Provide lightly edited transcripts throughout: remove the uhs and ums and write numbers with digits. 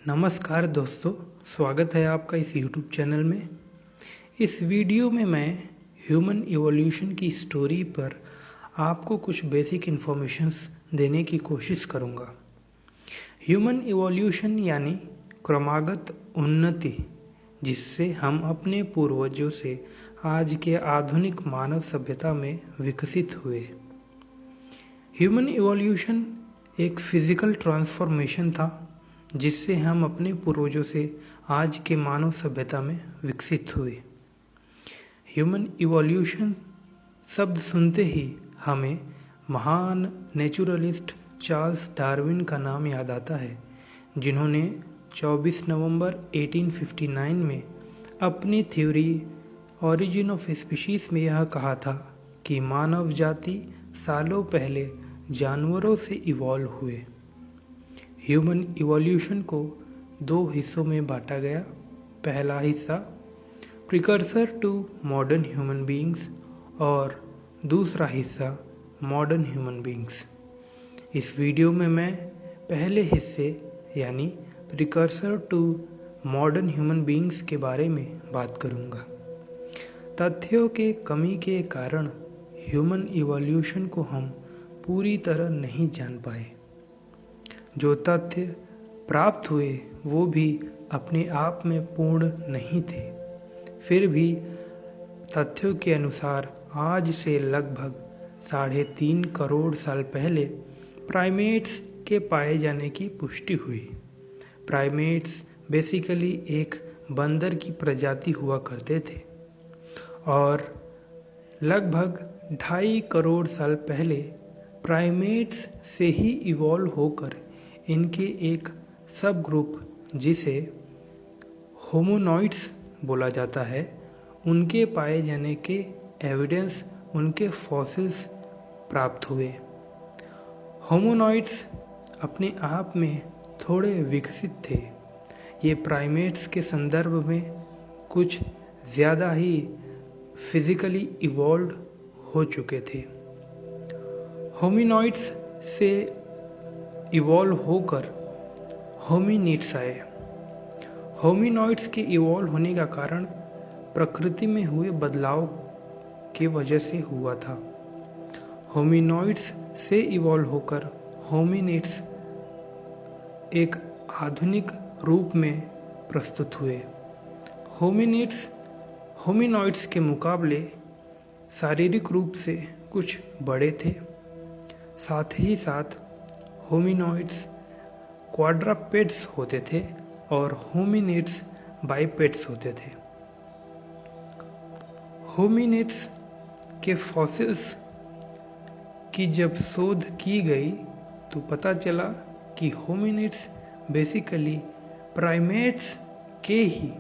नमस्कार दोस्तों, स्वागत है आपका इस YouTube चैनल में। इस वीडियो में मैं ह्यूमन इवोल्यूशन की स्टोरी पर आपको कुछ बेसिक इन्फॉर्मेशंस देने की कोशिश करूँगा। ह्यूमन इवोल्यूशन यानी क्रमागत उन्नति, जिससे हम अपने पूर्वजों से आज के आधुनिक मानव सभ्यता में विकसित हुए। ह्यूमन इवोल्यूशन एक फिजिकल ट्रांसफॉर्मेशन था जिससे हम अपने पूर्वजों से आज के मानव सभ्यता में विकसित हुए। ह्यूमन इवोल्यूशन शब्द सुनते ही हमें महान नेचुरलिस्ट चार्ल्स डार्विन का नाम याद आता है, जिन्होंने 24 नवंबर 1859 में अपनी थ्योरी ओरिजिन ऑफ स्पीशीज में यह कहा था कि मानव जाति सालों पहले जानवरों से इवॉल्व हुए। ह्यूमन इवोल्यूशन को दो हिस्सों में बांटा गया। पहला हिस्सा precursor to modern human beings और दूसरा हिस्सा मॉडर्न ह्यूमन बीइंग्स। इस वीडियो में मैं पहले हिस्से यानी precursor to modern human beings के बारे में बात करूंगा। तथ्यों के कमी के कारण ह्यूमन इवोल्यूशन को हम पूरी तरह नहीं जान पाए। जो तथ्य प्राप्त हुए वो भी अपने आप में पूर्ण नहीं थे। फिर भी तथ्यों के अनुसार आज से लगभग 3.5 करोड़ साल पहले प्राइमेट्स के पाए जाने की पुष्टि हुई। प्राइमेट्स बेसिकली एक बंदर की प्रजाति हुआ करते थे और लगभग 2.5 करोड़ साल पहले प्राइमेट्स से ही इवॉल्व होकर इनके एक सब ग्रुप जिसे होमोनॉइड्स बोला जाता है, उनके पाए जाने के एविडेंस उनके फॉसिल्स प्राप्त हुए। होमोनॉइड्स अपने आप में थोड़े विकसित थे। ये प्राइमेट्स के संदर्भ में कुछ ज़्यादा ही फिजिकली इवॉल्व हो चुके थे। होमिनॉइड्स से इवॉल्व होकर होमिनिड्स आए। होमिनॉइड्स के इवॉल्व होने का कारण प्रकृति में हुए बदलाव की वजह से हुआ था। होमिनॉइड्स से इवॉल्व होकर होमिनिड्स एक आधुनिक रूप में प्रस्तुत हुए। होमिनॉइड्स के मुकाबले शारीरिक रूप से कुछ बड़े थे। साथ ही साथ होमिनॉइड्स क्वाड्रपेड्स होते थे और होमिनिड्स बाइपेड्स होते थे। होमिनिड्स के फॉसिल्स की जब शोध की गई तो पता चला कि होमिनिड्स बेसिकली प्राइमेट्स के ही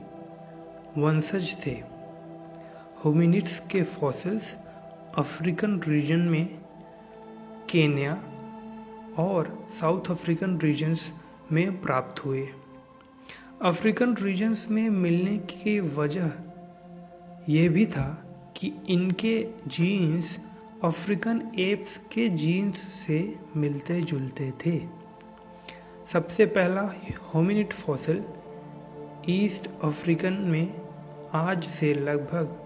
वंशज थे। होमिनिड्स के फॉसिल्स अफ्रीकन रीजन में, केन्या और साउथ अफ्रीकन रीजन्स में प्राप्त हुए। अफ्रीकन रीजन्स में मिलने की वजह यह भी था कि इनके जीन्स अफ्रीकन एप्स के जीन्स से मिलते जुलते थे। सबसे पहला होमिनिड फॉसिल ईस्ट अफ्रीकन में आज से लगभग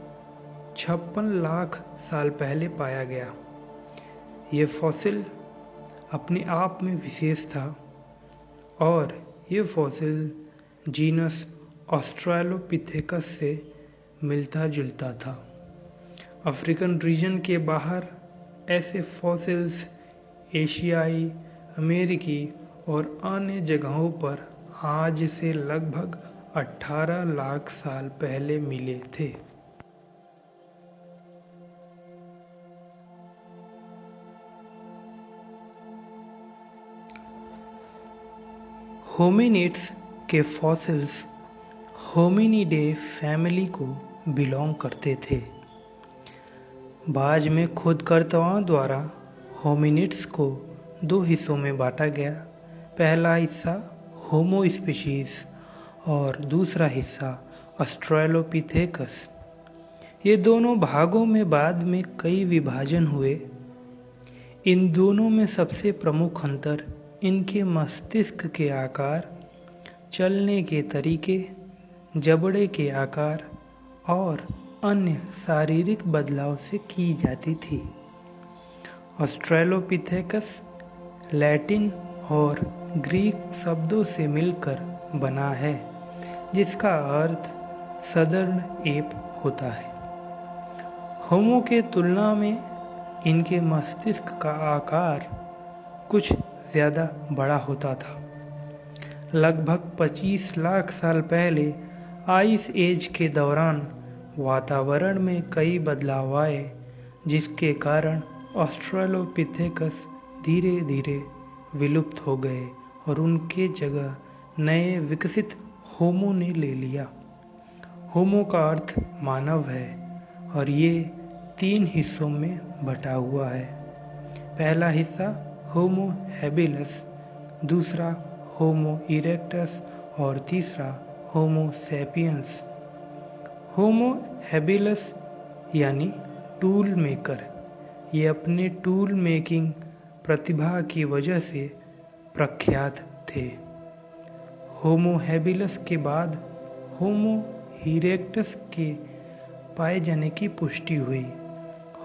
56 लाख साल पहले पाया गया। ये फॉसिल अपने आप में विशेष था और ये फॉसिल जीनस ऑस्ट्रेलोपिथेकस से मिलता जुलता था। अफ्रीकन रीजन के बाहर ऐसे फॉसिल्स एशियाई, अमेरिकी और अन्य जगहों पर आज से लगभग 18 लाख साल पहले मिले थे। होमिनिड्स के फॉसिल्स होमिनिडे फैमिली को बिलोंग करते थे। बाद में खोजकर्ताओं द्वारा होमिनिड्स को दो हिस्सों में बांटा गया। पहला हिस्सा होमो स्पीशीज और दूसरा हिस्सा ऑस्ट्रेलोपिथेकस। ये दोनों भागों में बाद में कई विभाजन हुए। इन दोनों में सबसे प्रमुख अंतर इनके मस्तिष्क के आकार चलने के तरीके, जबड़े के आकार और अन्य शारीरिक बदलाव से की जाती थी। ऑस्ट्रेलोपिथेकस लैटिन और ग्रीक शब्दों से मिलकर बना है, जिसका अर्थ सदर्न एप होता है। होमो के तुलना में इनके मस्तिष्क का आकार कुछ ज़्यादा बड़ा होता था। लगभग 25 लाख साल पहले आइस एज के दौरान वातावरण में कई बदलाव आए, जिसके कारण ऑस्ट्रेलोपिथेकस धीरे धीरे विलुप्त हो गए और उनके जगह नए विकसित होमो ने ले लिया। होमो का अर्थ मानव है और ये 3 हिस्सों में बटा हुआ है। पहला हिस्सा होमो हैबिलस, दूसरा होमो इरेक्टस और तीसरा होमो सैपियंस। होमो हैबिलस यानी टूल मेकर, ये अपने टूल मेकिंग प्रतिभा की वजह से प्रख्यात थे। होमो हैबिलस के बाद होमो इरेक्टस के पाए जाने की पुष्टि हुई।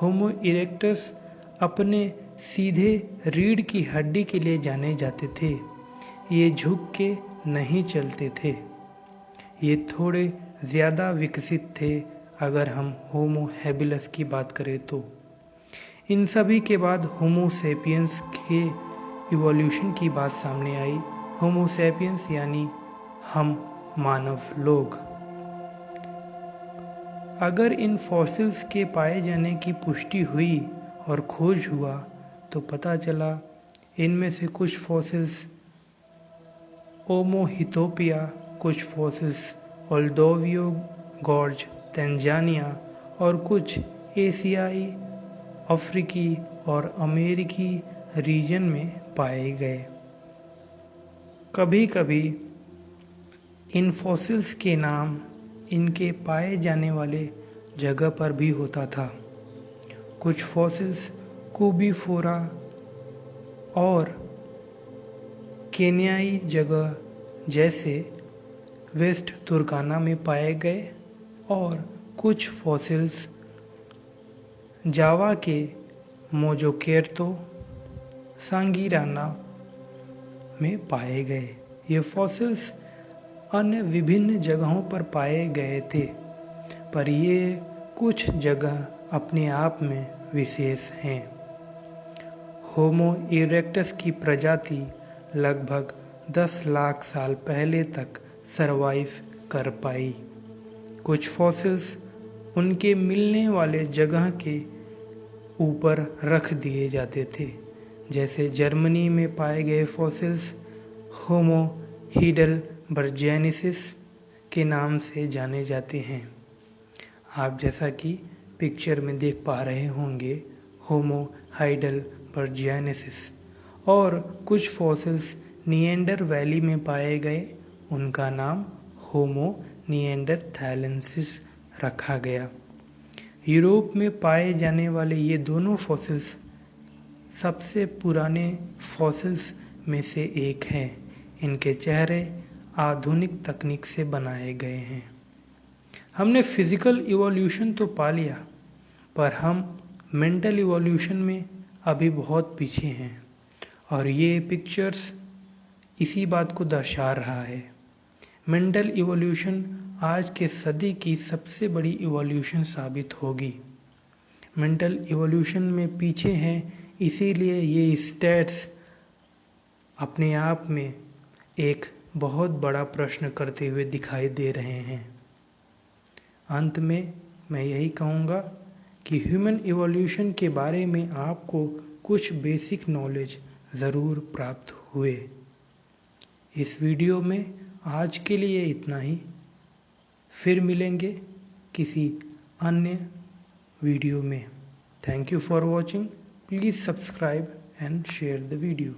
होमो इरेक्टस अपने सीधे रीढ़ की हड्डी के लिए जाने जाते थे। ये झुक के नहीं चलते थे। ये थोड़े ज़्यादा विकसित थे अगर हम होमो हैबिलस की बात करें तो। इन सभी के बाद होमो सैपियंस के इवोल्यूशन की बात सामने आई। होमो सैपियंस यानी हम मानव लोग। अगर इन फॉसिल्स के पाए जाने की पुष्टि हुई और खोज हुआ तो पता चला इनमें से कुछ फॉसिल्स ओमोहिथोपिया, कुछ फॉसिल्स ओल्डोवियो गॉर्ज तंजानिया और कुछ एशियाई, अफ्रीकी और अमेरिकी रीजन में पाए गए। कभी कभी इन फॉसिल्स के नाम इनके पाए जाने वाले जगह पर भी होता था। कुछ फॉसिल्स कुबीफोरा और केन्याई जगह जैसे वेस्ट तुर्काना में पाए गए और कुछ फॉसिल्स जावा के मोजोकेर्तो सांगीराना में पाए गए। ये फॉसिल्स अन्य विभिन्न जगहों पर पाए गए थे, पर ये कुछ जगह अपने आप में विशेष हैं। होमो इरेक्टस की प्रजाति लगभग 10 लाख साल पहले तक सरवाइव कर पाई। कुछ फॉसिल्स उनके मिलने वाले जगह के ऊपर रख दिए जाते थे, जैसे जर्मनी में पाए गए फॉसिल्स होमो हीडलबर्जेनेसिस के नाम से जाने जाते हैं। आप जैसा कि पिक्चर में देख पा रहे होंगे, होमो हाइडलबर्जेनेसिस। और कुछ फॉसिल्स निएंडर वैली में पाए गए, उनका नाम होमो निएंडरथैलेंसिस रखा गया। यूरोप में पाए जाने वाले ये दोनों फॉसिल्स सबसे पुराने फॉसिल्स में से एक हैं। इनके चेहरे आधुनिक तकनीक से बनाए गए हैं। हमने फिजिकल इवोल्यूशन तो पा लिया, पर हम मेंटल इवोल्यूशन में अभी बहुत पीछे हैं और ये पिक्चर्स इसी बात को दर्शा रहा है। मेंटल इवोल्यूशन आज के सदी की सबसे बड़ी इवोल्यूशन साबित होगी। मेंटल इवोल्यूशन में पीछे हैं, इसीलिए ये स्टेट्स अपने आप में एक बहुत बड़ा प्रश्न करते हुए दिखाई दे रहे हैं। अंत में मैं यही कहूँगा कि ह्यूमन इवोल्यूशन के बारे में आपको कुछ बेसिक नॉलेज ज़रूर प्राप्त हुए। इस वीडियो में आज के लिए इतना ही। फिर मिलेंगे किसी अन्य वीडियो में। Thank you for watching. Please subscribe and share the video.